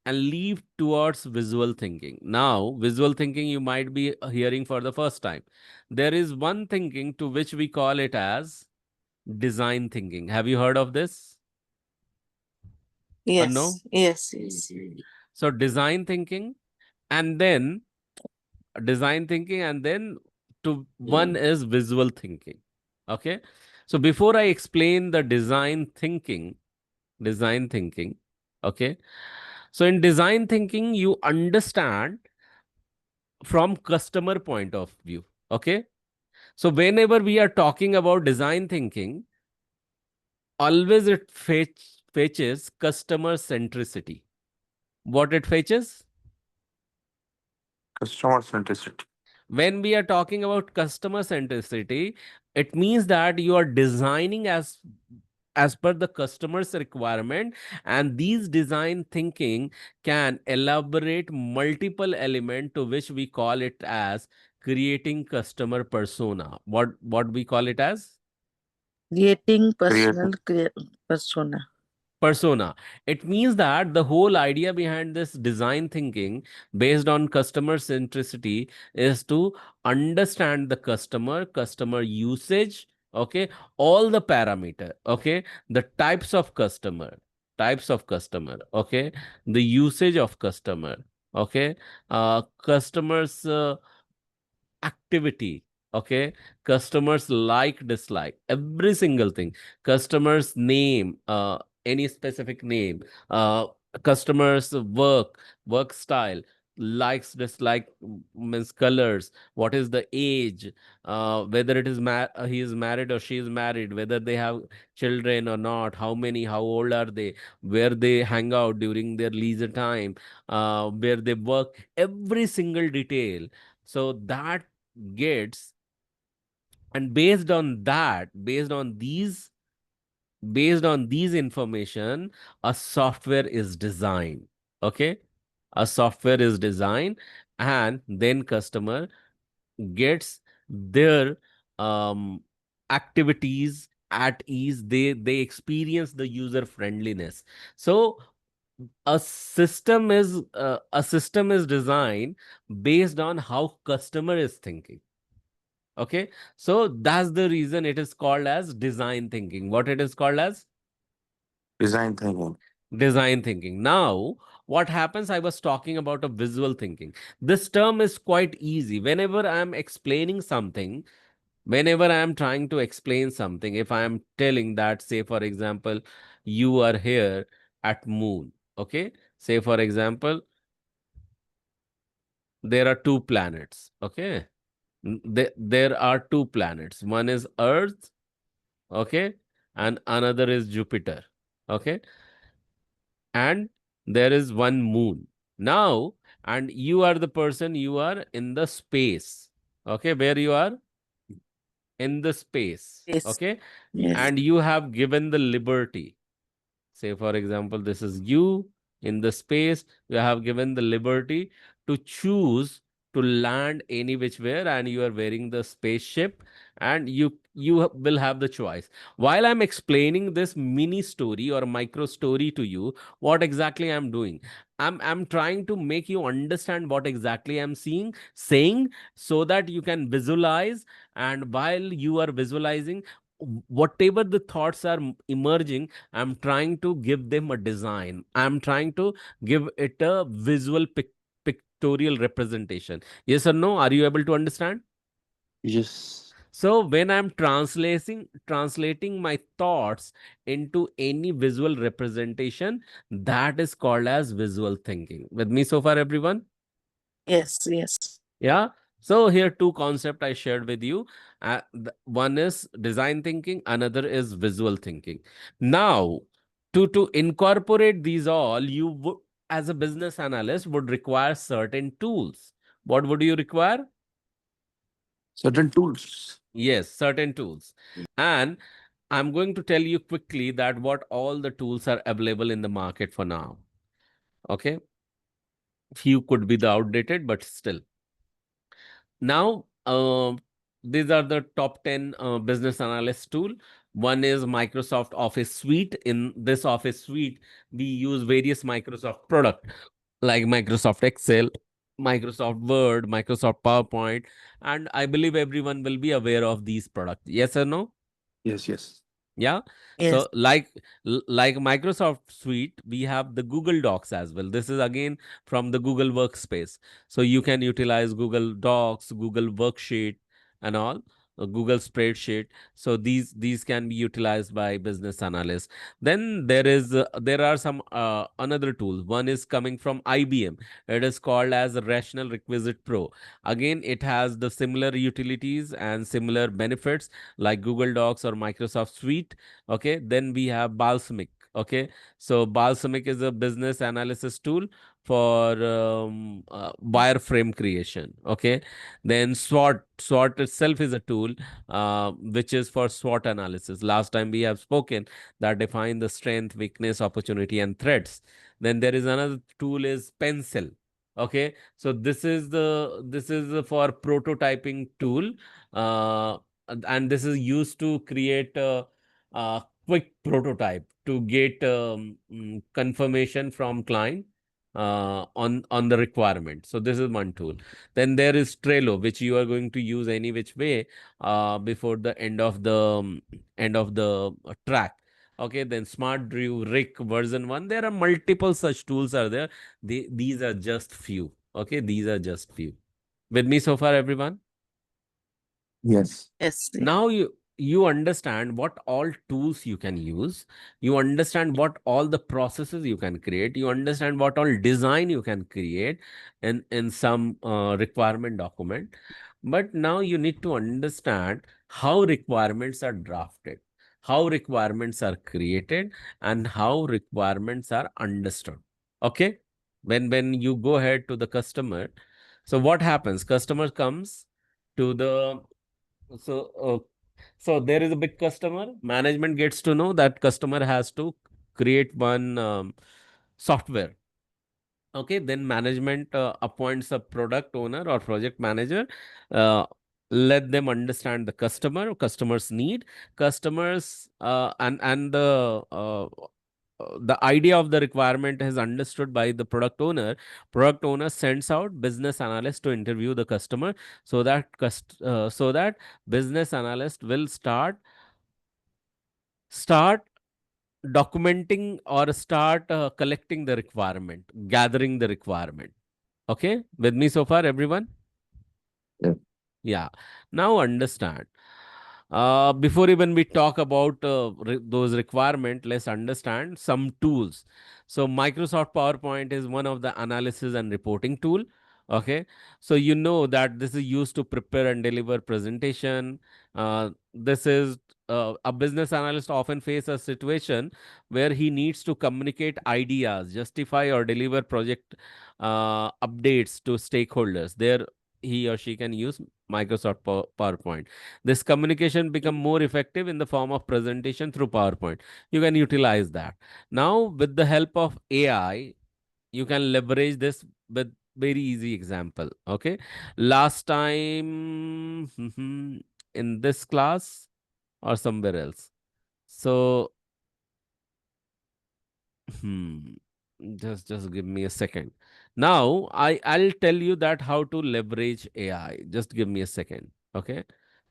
and leave towards visual thinking. Now, visual thinking you might be hearing for the first time. There is one thinking to which we call it as design thinking. Have you heard of this? Or no? Yes, yes, yes. So design thinking, and then to one is visual thinking. Okay. So before I explain the design thinking, okay. So in design thinking, you understand from customer point of view. Okay. So whenever we are talking about design thinking, always it fetches customer centricity. What it fetches? Customer centricity. When we are talking about customer centricity, it means that you are designing as per the customer's requirement, and these design thinking can elaborate multiple element to which we call it as creating customer persona. What we call it as? Creating Creating. persona. Persona. It means that the whole idea behind this design thinking based on customer centricity is to understand the customer usage, okay, all the parameter, okay, the types of customer, okay, the usage of customer, okay, customers activity, okay, customers like dislike, every single thing, customers name, any specific name, customers work style, likes dislike, means colors, what is the age, whether it is he is married or she is married, whether they have children or not, how many, how old are they, where they hang out during their leisure time, where they work, every single detail. So that gets, and based on these information, a software is designed. Okay, a software is designed, and then customer gets their um activities at ease. They experience the user friendliness. So a system is designed based on how customer is thinking. Okay, so that's the reason it is called as design thinking. What it is called as? Design thinking. Design thinking. Now, what happens? I was talking about a visual thinking. This term is quite easy. Whenever I am explaining something, whenever I am trying to explain something, if I am telling that, say for example, you are here at moon. Okay, say for example, there are two planets. Okay, there are two planets. One is Earth, okay, and another is Jupiter, okay, and there is one moon. Now, and you are the person, you are in the space, okay, where you are in the space, Yes. okay, Yes. and you have given the liberty. Say, for example, this is you in the space. You have given the liberty to choose to land any which where, and you are wearing the spaceship, and you will have the choice. While I'm explaining this mini story or micro story to you, what exactly I'm doing? I'm trying to make you understand what exactly I'm saying, so that you can visualize. And while you are visualizing, whatever the thoughts are emerging, I'm trying to give them a design. I'm trying to give it a visual pictorial representation. Yes or no? Are you able to understand? Yes. So when I'm translating my thoughts into any visual representation, that is called as visual thinking. With me so far, everyone? Yes. Yes. Yeah. So here two concept I shared with you. One is design thinking, another is visual thinking. Now, to incorporate these all, you would, as a business analyst, would require certain tools. What would you require? Certain tools. Yes, certain tools. And I'm going to tell you quickly that what all the tools are available in the market for now. Okay. Few could be the outdated, but still. Now, these are the top 10 business analyst tool. One is Microsoft Office Suite. In this Office Suite, we use various Microsoft product like Microsoft Excel, Microsoft Word, Microsoft PowerPoint, and I believe everyone will be aware of these products. Yes or no? Yes, yes. Yeah. Yes. So like Microsoft Suite, we have the Google Docs as well. This is again from the Google Workspace. So you can utilize Google Docs, Google Worksheet and all, Google Spreadsheet. So these can be utilized by business analysts. Then there are some another tools. One is coming from IBM. It is called as Rational Requisite Pro. Again, it has the similar utilities and similar benefits like Google Docs or Microsoft Suite. Okay, then we have Balsamic. Okay, so Balsamic is a business analysis tool for wireframe creation. Okay, then SWOT itself is a tool which is for SWOT analysis. Last time we have spoken that define the strength, weakness, opportunity, and threats. Then there is another tool is Pencil. Okay, so this is for prototyping tool, and this is used to create a quick prototype to get confirmation from client on the requirement. So this is one tool. Then there is Trello, which you are going to use any which way before the end of the track. Okay, then Smart Drew, Rick version 1. There are multiple such tools are there. These are just few. Okay, these are just few. With me so far, everyone? Yes. Yes. Now you understand what all tools you can use, you understand what all the processes you can create, you understand what all design you can create in some requirement document. But now you need to understand how requirements are drafted, how requirements are created, and how requirements are understood. Okay, when you go ahead to the customer, so what happens? Customer comes to the so, so there is a big customer. Management gets to know that customer has to create one software. Okay, then management appoints a product owner or project manager. Uh, Let them understand the customer's need, customers, and the idea of the requirement is understood by the product owner. Product owner sends out business analyst to interview the customer, so that business analyst will start documenting or start collecting the requirement, gathering the requirement. Okay, with me so far, everyone? Yeah. Yeah. Now understand. Before even we talk about those requirement, let's understand some tools. So Microsoft PowerPoint is one of the analysis and reporting tool. Okay. So you know that this is used to prepare and deliver presentation. This is a business analyst often face a situation where he needs to communicate ideas, justify or deliver project updates to stakeholders. There he or she can use Microsoft PowerPoint. This communication become more effective in the form of presentation through PowerPoint. You can utilize that. Now, with the help of AI, you can leverage this with very easy example. Okay. Last time in this class or somewhere else. So, hmm, just give me a second. Now I'll tell you that how to leverage AI. Just give me a second, okay?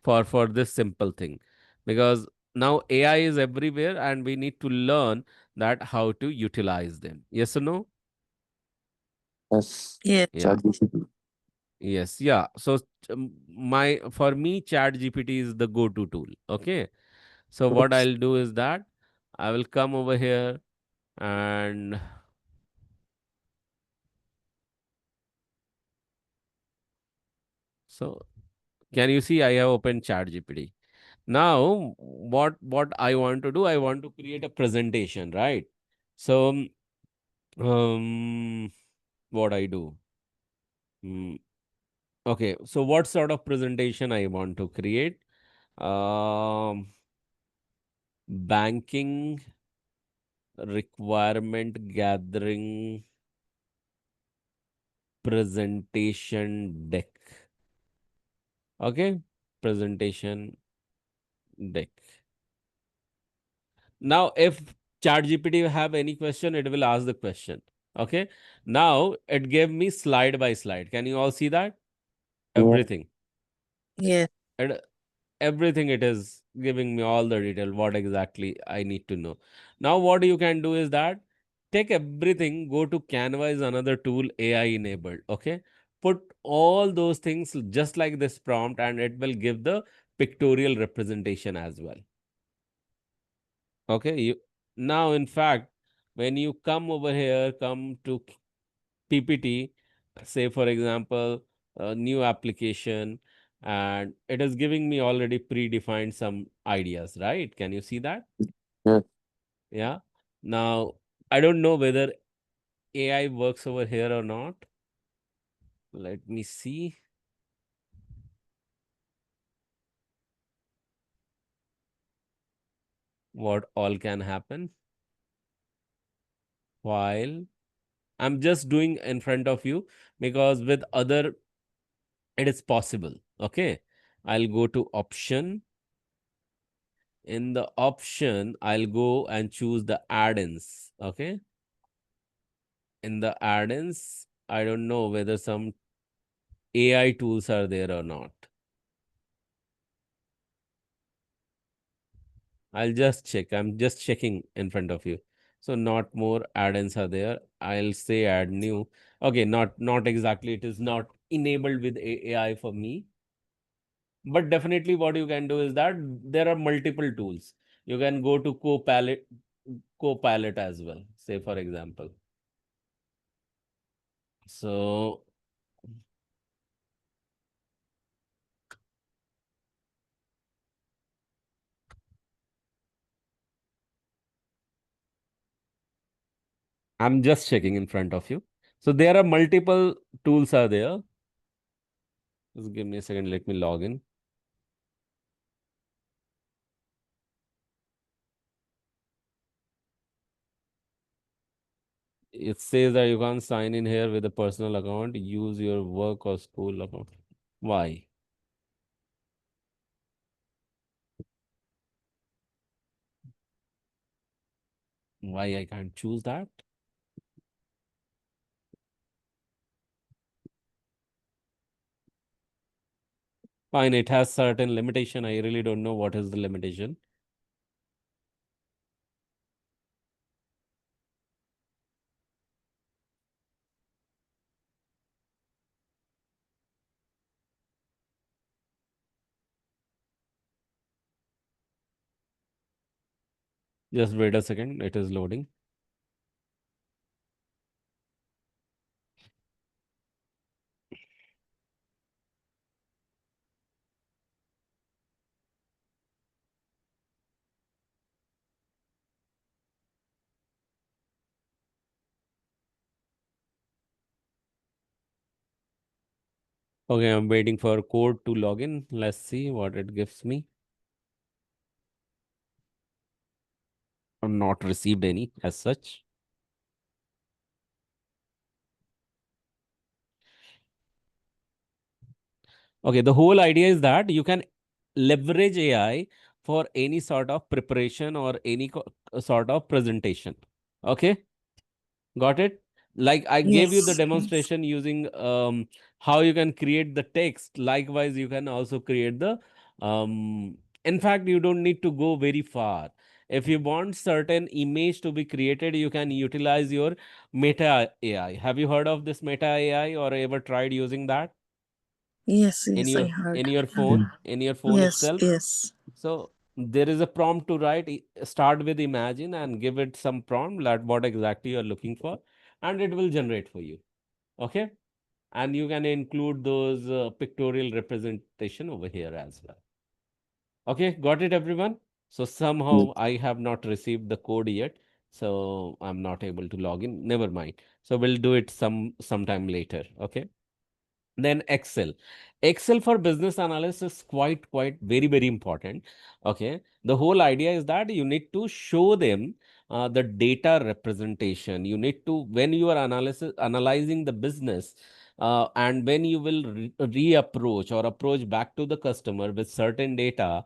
For this simple thing, because now AI is everywhere and we need to learn that how to utilize them. Yes or no? Yes. Yes. Yeah. ChatGPT. Yes. Yeah. So my for me, Chat GPT is the go-to tool. Okay. So what Yes. I'll do is that I will come over here and so can you see I have opened Chat GPT? Now, what I want to do, I want to create a presentation, right? So, um, what I do? Mm, okay, so what sort of presentation I want to create? Um, Banking requirement gathering presentation deck. Okay, presentation deck. Now, if ChatGPT have any question, it will ask the question. Okay. Now it gave me slide by slide. Can you all see that? Yeah. Everything. Yes. And everything it is giving me all the detail, what exactly I need to know. Now, what you can do is that take everything, go to Canva is another tool, AI enabled. Okay. Put all those things just like this prompt and it will give the pictorial representation as well. Okay, now in fact, when you come over here, come to PPT, say for example, a new application, and it is giving me already predefined some ideas, right? Can you see that? Yeah. Yeah. Now, I don't know whether AI works over here or not. Let me see. What all can happen while I'm just doing in front of you, because with other it is possible. Okay, I'll go to option. In the option, I'll go and choose the add-ins. Okay, in the add-ins, I don't know whether some AI tools are there or not. I'll just check. I'm just checking in front of you. So not more add-ins are there. I'll say add new. Okay, not exactly. It is not enabled with AI for me. But definitely what you can do is that there are multiple tools. You can go to Copilot as well, say for example. So I'm just checking in front of you. So there are multiple tools are there. Just give me a second. Let me log in. It says that you can't sign in here with a personal account. Use your work or school account. Why? Why I can't choose that? Fine, it has certain limitation. I really don't know what is the limitation. Just wait a second. It is loading. Okay, I'm waiting for code to log in. Let's see what it gives me. I've not received any as such. Okay, the whole idea is that you can leverage AI for any sort of preparation or any sort of presentation. Okay, got it? Like I gave you the Yes. demonstration using how you can create the text. Likewise, you can also create the in fact, you don't need to go very far. If you want certain image to be created, you can utilize your Meta AI. Have you heard of this Meta AI or ever tried using that Yes. Yes. I heard. in your phone, in your phone Yes. itself? Yes. So there is a prompt to write. Start with imagine and give it some prompt that what exactly you're looking for, and it will generate for you. Okay, and you can include those pictorial representation over here as well. Okay, got it, everyone? So somehow I have not received the code yet, so I'm not able to log in. Never mind. So we'll do it sometime later. Okay. Then Excel for business analysis is quite very important. Okay, the whole idea is that you need to show them the data representation. You need to, when you are analyzing the business, and when you will reapproach or approach back to the customer with certain data,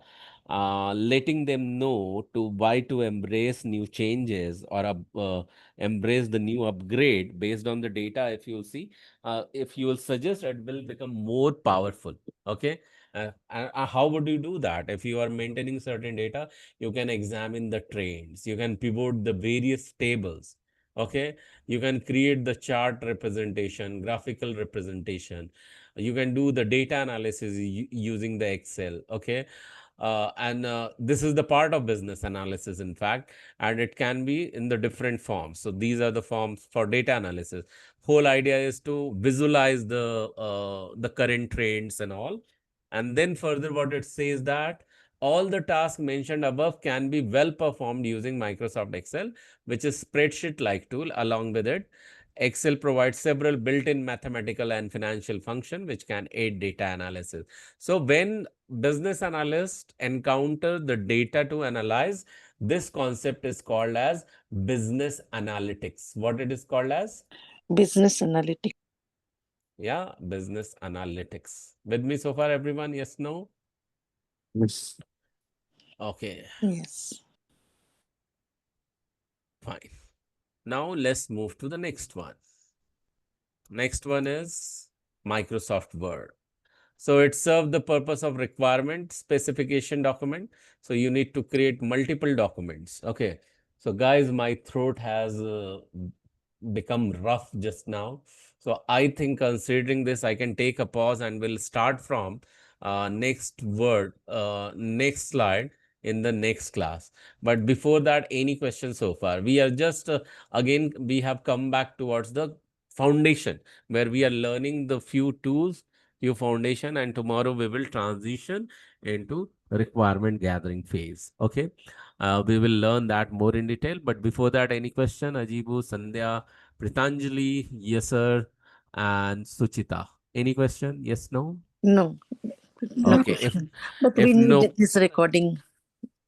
letting them know to why to embrace new changes or embrace the new upgrade based on the data. If you will suggest, it will become more powerful. Okay, how would you do that? If you are maintaining certain data, you can examine the trends, you can pivot the various tables. Okay, you can create the chart representation, graphical representation. You can do the data analysis using the Excel. Okay, and this is the part of business analysis, in fact, and it can be in the different forms. So these are the forms for data analysis. Whole idea is to visualize the current trends and all, and then further what it says that All the tasks mentioned above can be well performed using Microsoft Excel, which is spreadsheet-like tool. Along with it, Excel provides several built-in mathematical and financial function which can aid data analysis. So when business analysts encounter the data to analyze, this concept is called as business analytics. What it is called as? Business analytics. Yeah, business analytics. With me so far, everyone? Yes, no? Yes. Okay, Yes. fine. Now let's move to the next one. Next one is Microsoft Word. So it serves the purpose of requirement specification document. So you need to create multiple documents. Okay. So guys, my throat has become rough just now. So I think considering this, I can take a pause and we'll start from next slide in the next class. But before that, any questions so far? We are just, again, we have come back towards the foundation where we are learning the few tools, few foundation, and tomorrow we will transition into requirement gathering phase. Okay. We will learn that more in detail. But before that, any question? Ajibu, Sandhya, Pritanjali, yes, sir, and Suchita. Any question? Yes, no? No. No Okay. question. But If we need no, this recording.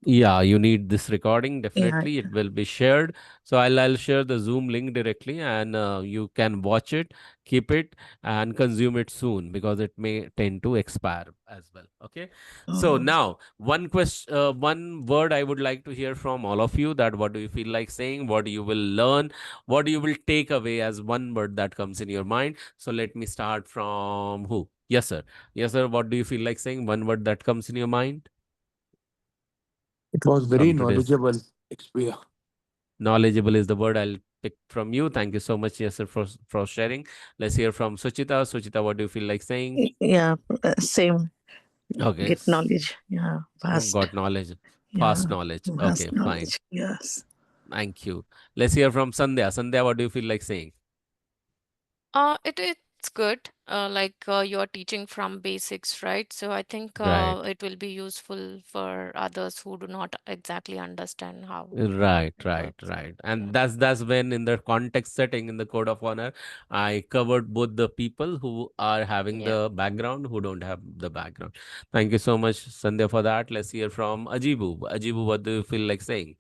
yeah, you need this recording. Yeah. Definitely, it will be shared. So I'll share the Zoom link directly, and you can watch it, keep it, and consume it soon because it may tend to expire as well. Okay. So Oh. now one word I would like to hear from all of you. That what do you feel like saying? What you will learn? What you will take away as one word that comes in your mind? So let me start from who? Yes, sir. Yes, sir. What do you feel like saying? One word that comes in your mind It was very from today's. knowledgeable experience. Knowledgeable is the word I'll pick from you. Thank you so much, yes, sir, for sharing. Let's hear from Suchita. Suchita, what do you feel like saying? Yeah. Same. Okay, Get knowledge. Yeah. Vast. got knowledge, Yeah. fast knowledge. Okay, Vast fine. knowledge. Yes. Thank you. Let's hear from Sandhya. Sandhya, what do you feel like saying? It's good. You're teaching from basics, right? So I think Right. it will be useful for others who do not exactly understand how Right, it right, works. right. And that's when in the context setting in the code of honor, I covered both the people who are having Yeah. the background, who don't have the background. Thank you so much, Sandhya, for that. Let's hear from Ajibu. Ajibu, what do you feel like saying?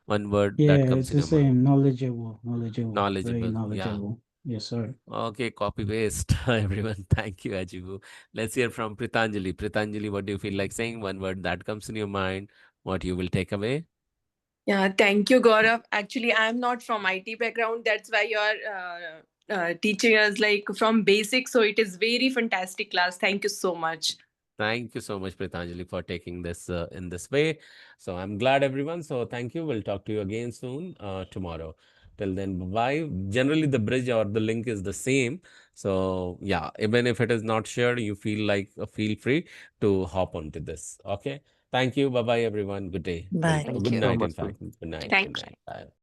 One word that Yeah, comes it's in the your mind. same. Knowledgeable. Knowledgeable. Very Knowledgeable. Yeah. knowledgeable. Yes, sir. Okay, copy paste, everyone. Thank you, Ajibu. Let's hear from Pritanjali. Pritanjali, what do you feel like saying? One word that comes in your mind, what you will take away? Yeah, thank you, Gaurav. Actually, I'm not from IT background. That's why you're teaching us like from basics. So it is very fantastic class. Thank you so much. Thank you so much, Pritanjali, for taking this in this way. So I'm glad, everyone. So thank you. We'll talk to you again soon tomorrow. Till then, bye. Generally, the bridge or the link is the same. So yeah, even if it is not shared, you feel free to hop onto this. Okay. Thank you. Bye bye, everyone. Good day. Bye. Good Thank you. night, So in much. fact. Good night. Thank Good you. Thank night. Bye.